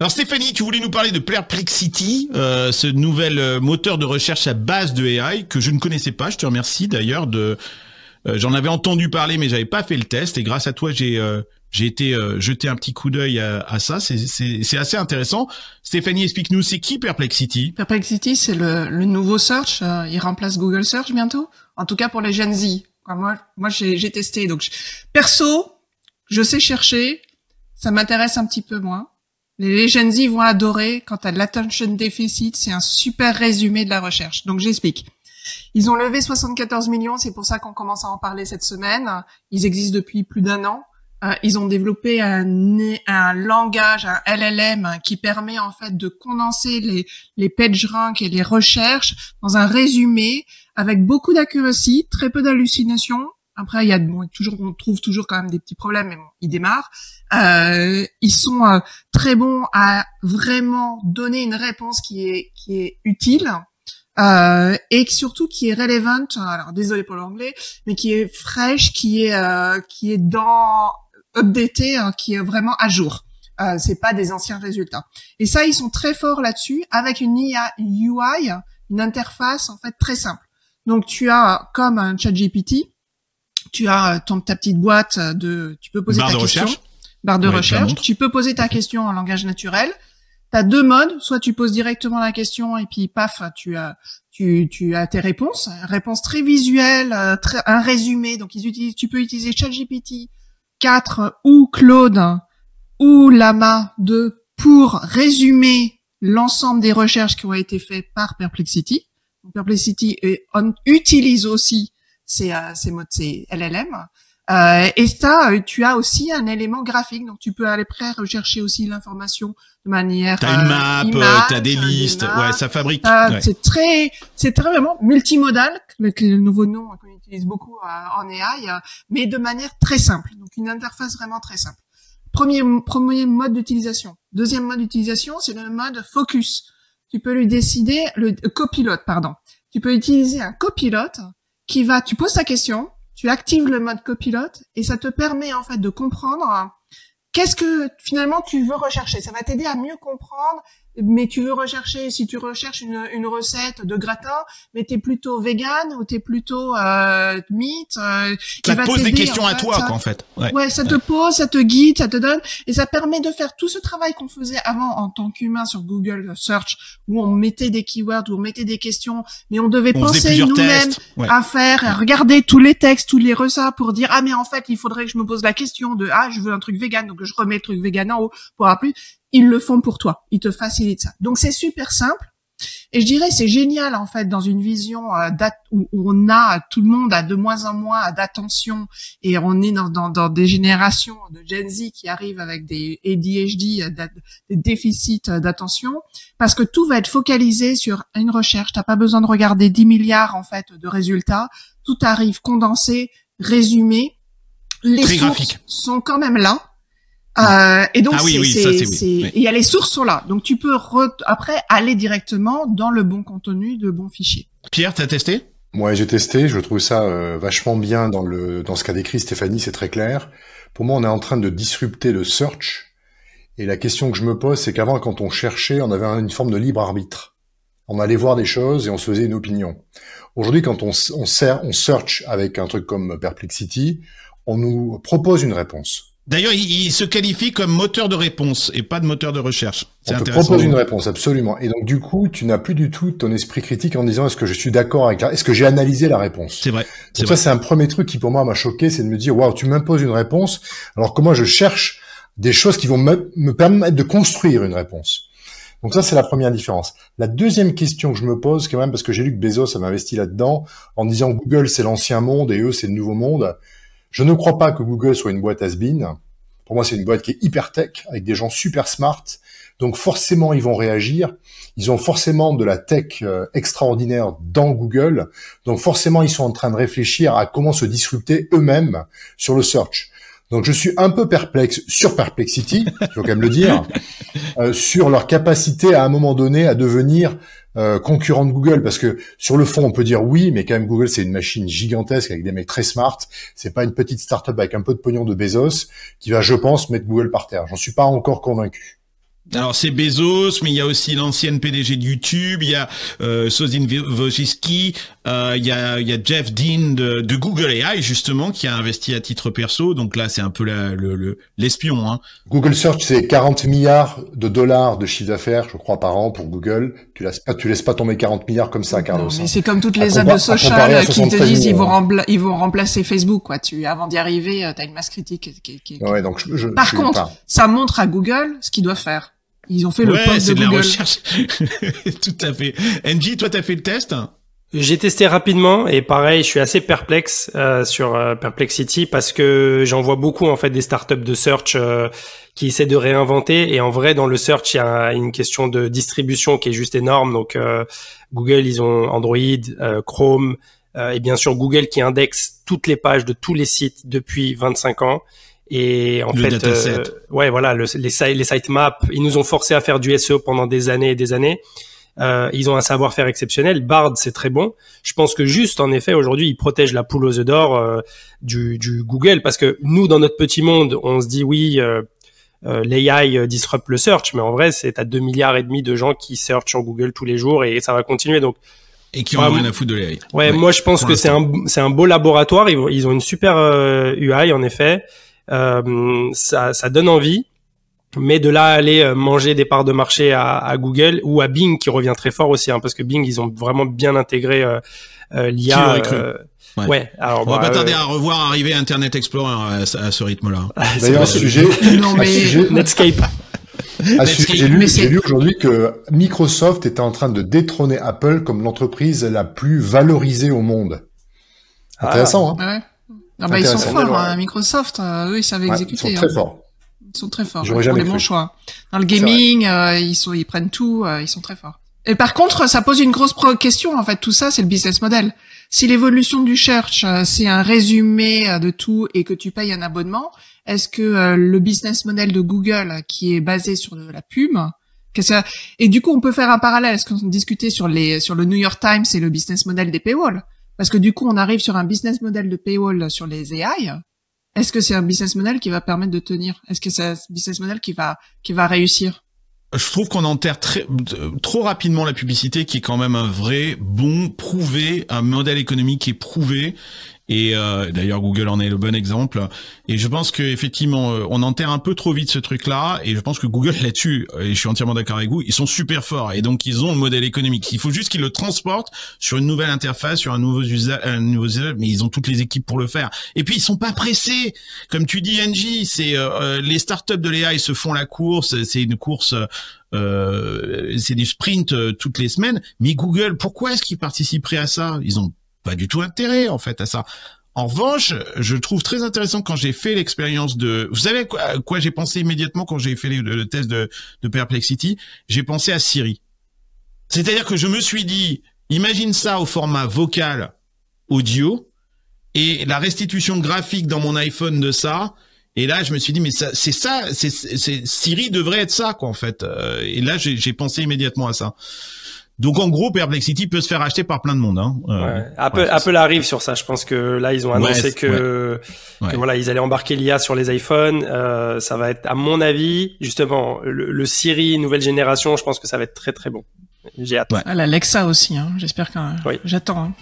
Alors Stéphanie, tu voulais nous parler de Perplexity, ce nouvel moteur de recherche à base de AI que je ne connaissais pas. Je te remercie d'ailleurs de. J'en avais entendu parler, mais j'avais pas fait le test. Et grâce à toi, j'ai été jeter un petit coup d'œil à ça. C'est assez intéressant. Stéphanie, explique-nous, c'est qui Perplexity? Perplexity, c'est le nouveau search. Il remplace Google Search bientôt. En tout cas pour les Gen Z. Moi, j'ai testé. Donc, perso, je sais chercher. Ça m'intéresse un petit peu moins. Les Gen Z vont adorer. Quand t'as de l'attention deficit, c'est un super résumé de la recherche. Donc, j'explique. Ils ont levé 74 millions, c'est pour ça qu'on commence à en parler cette semaine. Ils existent depuis plus d'1 an. Ils ont développé un langage, un LLM, qui permet en fait de condenser les PageRank et les recherches dans un résumé avec beaucoup d'accuracy, très peu d'hallucinations. Après, on trouve toujours quand même des petits problèmes, mais bon, ils démarrent. Ils sont très bons à vraiment donner une réponse qui est utile. Et surtout qui est relevant, alors désolé pour l'anglais, mais qui est fraîche, qui est updaté, qui est vraiment à jour. C'est pas des anciens résultats. Et ça, ils sont très forts là-dessus, avec une IA UI, une interface en fait très simple. Donc tu as comme un ChatGPT, tu as ta petite boîte tu peux poser ta question, barre de recherche, tu peux poser ta question en langage naturel. T'as 2 modes, soit tu poses directement la question et puis paf, tu as tes réponses très visuelles, un résumé. Donc tu peux utiliser ChatGPT 4 ou Claude ou Llama 2 pour résumer l'ensemble des recherches qui ont été faites par Perplexity. Donc, Perplexity utilise aussi ces LLM. Et ça, tu as aussi un élément graphique, donc tu peux aller rechercher aussi l'information de manière. T'as une map, t'as des listes, ouais, ça fabrique. Ouais. C'est très vraiment multimodal, le nouveau nom qu'on utilise beaucoup en AI, mais de manière très simple. Donc une interface vraiment très simple. Premier mode d'utilisation. Deuxième mode d'utilisation, c'est le mode focus. Tu peux lui décider le copilote, pardon. Tu peux utiliser un copilote tu poses ta question. Tu actives le mode copilote et ça te permet en fait de comprendre qu'est-ce que finalement tu veux rechercher. Ça va t'aider à mieux comprendre, mais tu veux rechercher, si tu recherches une recette de gratin, mais t'es plutôt vegan ou t'es plutôt meat. Ça te pose des questions à toi, quoi, en fait. Ouais, ça te pose, ça te guide, ça te donne, et ça permet de faire tout ce travail qu'on faisait avant en tant qu'humain sur Google Search, où on mettait des keywords, où on mettait des questions, mais on devait penser nous-mêmes à faire, à regarder tous les textes, tous les recettes pour dire mais en fait il faudrait que je me pose la question de je veux un truc vegan, donc je remets le truc vegan en haut pour appeler. Ils le font pour toi, ils te facilitent ça. Donc c'est super simple. Et je dirais c'est génial en fait dans une vision où tout le monde a de moins en moins d'attention et on est dans des générations de Gen Z qui arrivent avec des ADHD, des déficits d'attention, parce que tout va être focalisé sur une recherche. T'as pas besoin de regarder 10 milliards en fait de résultats. Tout arrive condensé, résumé. Les sources sont quand même là. Et donc il y a les sources sont là, donc tu peux après aller directement dans le bon contenu, de bons fichiers. Pierre, t'as testé? Ouais, j'ai testé, je trouve ça vachement bien dans ce qu'a décrit Stéphanie, c'est très clair. Pour moi, on est en train de disrupter le search, et la question que je me pose, c'est qu'avant, quand on cherchait, on avait une forme de libre arbitre. On allait voir des choses et on se faisait une opinion. Aujourd'hui, quand on search avec un truc comme Perplexity, on nous propose une réponse. D'ailleurs, il se qualifie comme moteur de réponse et pas de moteur de recherche. On te propose une réponse, absolument. Et donc, du coup, tu n'as plus du tout ton esprit critique en disant est-ce que je suis d'accord avec est-ce que j'ai analysé la réponse? C'est vrai. Donc ça, c'est un premier truc qui, pour moi, m'a choqué, c'est de me dire, waouh, tu m'imposes une réponse, alors que moi, je cherche des choses qui vont me permettre de construire une réponse. Donc ça, c'est la première différence. La deuxième question que je me pose, quand même, parce que j'ai lu que Bezos avait investi là-dedans, en disant Google, c'est l'ancien monde et eux, c'est le nouveau monde. Je ne crois pas que Google soit une boîte has-been. Pour moi, c'est une boîte qui est hyper tech, avec des gens super smart. Donc forcément, ils vont réagir. Ils ont forcément de la tech extraordinaire dans Google. Donc forcément, ils sont en train de réfléchir à comment se disrupter eux-mêmes sur le search. Donc je suis un peu perplexe sur Perplexity, il faut quand même le dire, sur leur capacité à un moment donné à devenir concurrent de Google, parce que sur le fond on peut dire oui, mais quand même Google c'est une machine gigantesque avec des mecs très smart, c'est pas une petite start-up avec un peu de pognon de Bezos qui va, je pense, mettre Google par terre. J'en suis pas encore convaincu. Alors c'est Bezos, mais il y a aussi l'ancienne PDG de YouTube, il y a Sozin Wojcicki, il y a Jeff Dean de Google AI justement qui a investi à titre perso. Donc là c'est un peu l'espion. Hein. Google Search, c'est 40 milliards de dollars de chiffre d'affaires, je crois, par an pour Google. Tu laisses pas tomber 40 milliards comme ça, Carlos. Non, mais c'est comme toutes les apps de social qui te disent ils vont remplacer Facebook, quoi. Avant d'y arriver, t'as une masse critique Ouais, donc Par contre, ça montre à Google ce qu'ils doivent faire. Ils ont fait le poste de Google. Ouais, c'est de la recherche. Tout à fait. NJ, toi, t'as fait le test? J'ai testé rapidement et pareil, je suis assez perplexe sur Perplexity parce que j'en vois beaucoup en fait des startups de search qui essaient de réinventer et en vrai dans le search il y a une question de distribution qui est juste énorme. Donc Google ils ont Android, Chrome et bien sûr Google qui indexe toutes les pages de tous les sites depuis 25 ans. Et en fait, ouais, voilà, les sitemaps, ils nous ont forcé à faire du SEO pendant des années et des années. Ils ont un savoir-faire exceptionnel. Bard, c'est très bon. Je pense que juste, en effet, aujourd'hui, ils protègent la poule aux œufs d'or du Google, parce que nous, dans notre petit monde, on se dit oui, l'AI disrupt le search, mais en vrai, c'est à 2,5 milliards de gens qui searchent sur Google tous les jours et ça va continuer. Donc, et qui ont rien à foutre de l'AI. Ouais, moi, je pense que c'est un beau laboratoire. Ils ont une super UI, en effet. Ça donne envie, mais de là aller manger des parts de marché à Google ou à Bing qui revient très fort aussi, hein, parce que Bing ils ont vraiment bien intégré l'IA. Ouais. Alors on va pas tarder à revoir arriver Internet Explorer à ce rythme-là. D'ailleurs, sujet Netscape. J'ai lu aujourd'hui que Microsoft était en train de détrôner Apple comme l'entreprise la plus valorisée au monde. Intéressant, hein. Ouais. Ah bah ils sont forts, hein. Microsoft, eux ils savent exécuter. Ils sont très forts. Ils sont très forts. J'aurais jamais cru. Bons choix. Dans le gaming, ils prennent tout, ils sont très forts. Et par contre, ça pose une grosse question en fait. Tout ça, c'est le business model. Si l'évolution du search, c'est un résumé de tout et que tu payes un abonnement, est-ce que le business model de Google, qui est basé sur de la pub, et du coup, on peut faire un parallèle. Est-ce qu'on discutait sur le New York Times et le business model des paywalls? Parce que du coup, on arrive sur un business model de paywall sur les AI. Est-ce que c'est un business model qui va permettre de tenir? Est-ce que c'est un business model qui va réussir? Je trouve qu'on enterre trop rapidement la publicité, qui est quand même un vrai bon prouvé, un modèle économique qui est prouvé. Et d'ailleurs Google en est le bon exemple. Et je pense que effectivement on enterre un peu trop vite ce truc-là. Et je pense que Google là-dessus, et je suis entièrement d'accord avec vous, ils sont super forts. Et donc ils ont le modèle économique. Il faut juste qu'ils le transportent sur une nouvelle interface, sur un nouveau usage. Mais ils ont toutes les équipes pour le faire. Et puis ils sont pas pressés. Comme tu dis, Angie, c'est les startups de l'AI se font la course. C'est une course. C'est des sprints toutes les semaines. Mais Google, pourquoi est-ce qu'ils participeraient à ça? Ils ont pas du tout intérêt en fait à ça. En revanche, je trouve très intéressant quand j'ai fait l'expérience de... Vous savez à quoi j'ai pensé immédiatement quand j'ai fait le test de Perplexity? J'ai pensé à Siri. C'est-à-dire que je me suis dit, imagine ça au format vocal, audio, et la restitution graphique dans mon iPhone de ça. Et là, je me suis dit, mais c'est Siri devrait être ça, quoi, en fait. Et là, j'ai pensé immédiatement à ça. Donc en gros, Perplexity peut se faire acheter par plein de monde. Hein. Apple arrive sur ça. Je pense que là, ils ont annoncé que voilà, ils allaient embarquer l'IA sur les iPhones. Ça va être, à mon avis, justement, le Siri nouvelle génération. Je pense que ça va être très très bon. J'ai hâte. Ouais. Ah, l'Alexa aussi. Hein. J'espère que j'attends. Hein.